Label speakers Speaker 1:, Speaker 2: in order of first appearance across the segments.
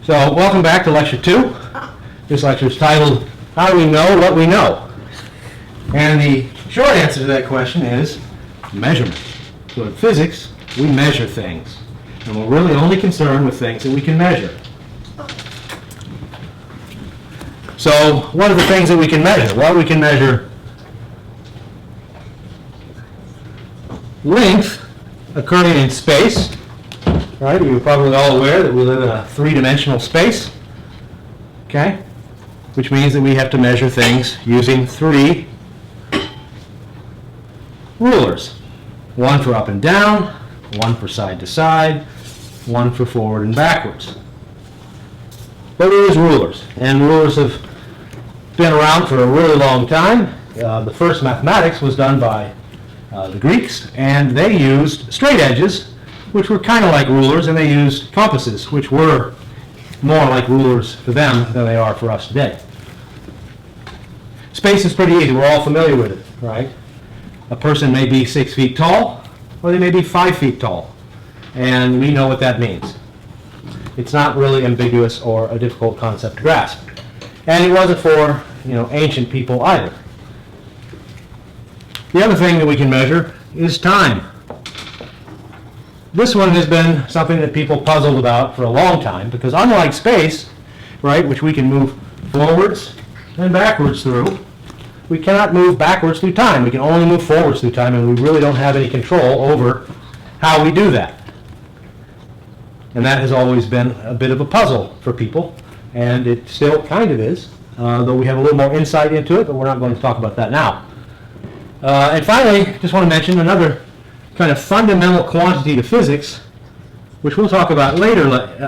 Speaker 1: So, welcome back to Lecture 2. This lecture is titled, How Do We Know What We Know? And the short answer to that question is measurement. So in physics, we measure things. And we're really only concerned with things that we can measure. So, what are the things that we can measure? Well, we can measure length occurring in space. Right? You're probably all aware that we live in a three-dimensional space. Okay? Which means that we have to measure things using three rulers. One for up and down, one for side to side, one for forward and backwards. But we use rulers, and rulers have been around for a really long time. The first mathematics was done by the Greeks, and they used straight edges, which were kind of like rulers, and they used compasses, which were more like rulers for them than they are for us today. Space is pretty easy. We're all familiar with it, right? A person may be 6 feet tall, or they may be 5 feet tall, and we know what that means. It's not really ambiguous or a difficult concept to grasp. And it wasn't for, ancient people either. The other thing that we can measure is time. This one has been something that people puzzled about for a long time, because unlike space, right, which we can move forwards and backwards through, we cannot move backwards through time. We can only move forwards through time, and we really don't have any control over how we do that. And that has always been a bit of a puzzle for people, and it still kind of is, though we have a little more insight into it, but we're not going to talk about that now. And finally, just want to mention another kind of fundamental quantity to physics, which we'll talk about later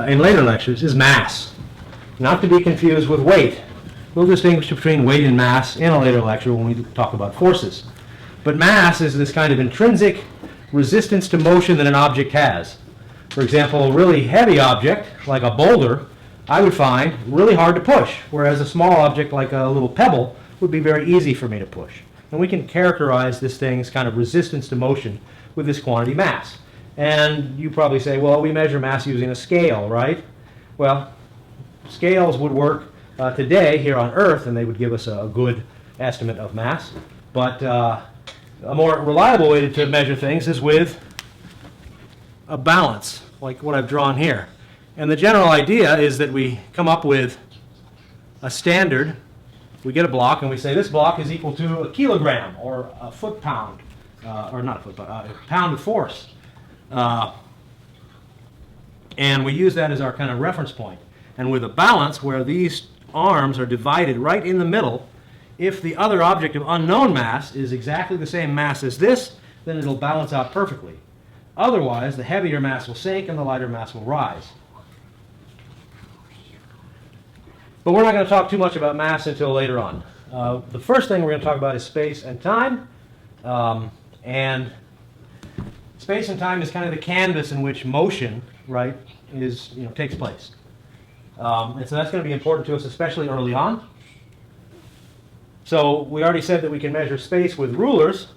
Speaker 1: in later lectures, is mass. Not to be confused with weight. We'll distinguish between weight and mass in a later lecture when we talk about forces. But mass is this kind of intrinsic resistance to motion that an object has. For example, a really heavy object, like a boulder, I would find really hard to push, whereas a small object like a little pebble would be very easy for me to push. And we can characterize this thing's kind of resistance to motion with this quantity mass. And you probably say, well, we measure mass using a scale, right? Well, scales would work today here on Earth, and they would give us a good estimate of mass. But a more reliable way to measure things is with a balance, like what I've drawn here. And the general idea is that we come up with a standard. We get a block, and we say this block is equal to a kilogram, or a foot-pound. Or not a foot-pound, a pound of force. And we use that as our kind of reference point. And with a balance where these arms are divided right in the middle, if the other object of unknown mass is exactly the same mass as this, then it'll balance out perfectly. Otherwise, the heavier mass will sink and the lighter mass will rise. But we're not going to talk too much about mass until later on. The first thing we're going to talk about is space and time. And space and time is kind of the canvas in which motion, right, takes place. And so that's going to be important to us, especially early on. So we already said that we can measure space with rulers,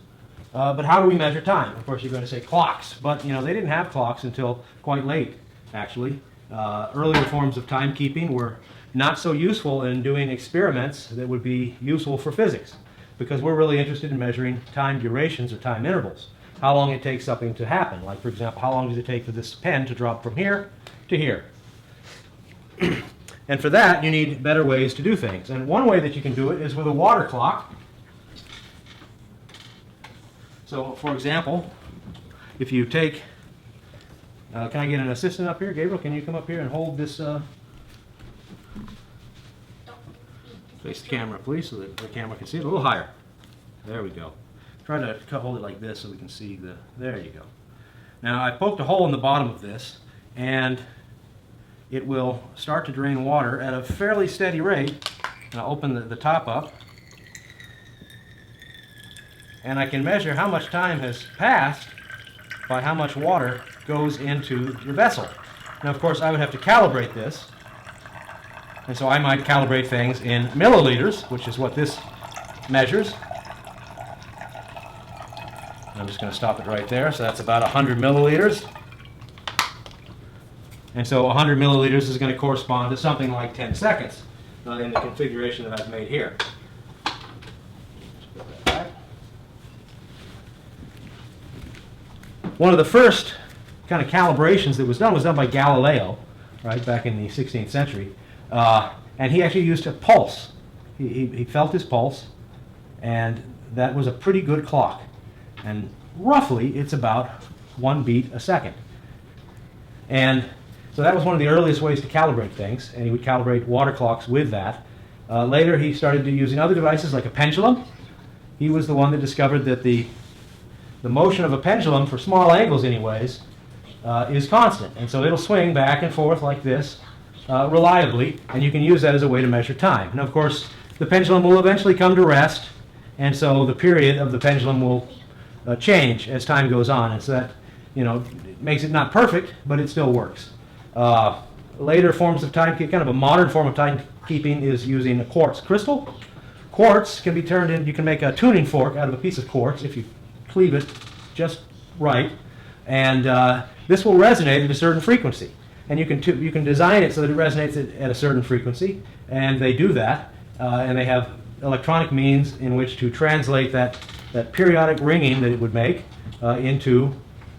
Speaker 1: but how do we measure time? Of course, you're going to say clocks, but they didn't have clocks until quite late, actually. Earlier forms of timekeeping were not so useful in doing experiments that would be useful for physics, because we're really interested in measuring time durations or time intervals. How long it takes something to happen. Like, for example, how long does it take for this pen to drop from here to here? And for that, you need better ways to do things. And one way that you can do it is with a water clock. So, for example, if you take... can I get an assistant up here? Gabriel, can you come up here and hold this... Face the camera, please, so that the camera can see it a little higher. There we go. Try to hold it like this so we can see the... There you go. Now, I poked a hole in the bottom of this, and it will start to drain water at a fairly steady rate. And I'll open the top up, and I can measure how much time has passed by how much water goes into the vessel. Now, of course, I would have to calibrate this. And so I might calibrate things in milliliters, which is what this measures. I'm just going to stop it right there. So that's about 100 milliliters. And so 100 milliliters is going to correspond to something like 10 seconds in the configuration that I've made here. One of the first kind of calibrations that was done by Galileo, right, back in the 16th century. And he actually used a pulse. He felt his pulse, and that was a pretty good clock. And roughly, it's about 1 beat a second. And so that was one of the earliest ways to calibrate things, and he would calibrate water clocks with that. Later, he started using other devices like a pendulum. He was the one that discovered that the motion of a pendulum, for small angles anyways, is constant. And so it'll swing back and forth like this reliably, and you can use that as a way to measure time. And of course, the pendulum will eventually come to rest, and so the period of the pendulum will change as time goes on. And so that, it makes it not perfect, but it still works. Later forms of timekeeping, kind of a modern form of timekeeping, is using a quartz crystal. Quartz can be turned in, you can make a tuning fork out of a piece of quartz if you cleave it just right, and this will resonate at a certain frequency. And you can design it so that it resonates at a certain frequency, and they do that, and they have electronic means in which to translate that periodic ringing that it would make into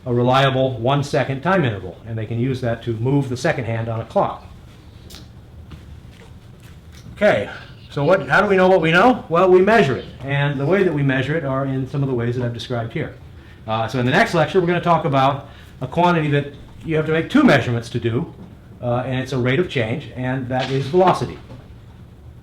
Speaker 1: a reliable 1 second time interval, and they can use that to move the second hand on a clock. Okay, so how do we know what we know? Well, we measure it, and the way that we measure it are in some of the ways that I've described here. So in the next lecture, we're going to talk about a quantity that you have to make 2 measurements to do, and it's a rate of change, and that is velocity.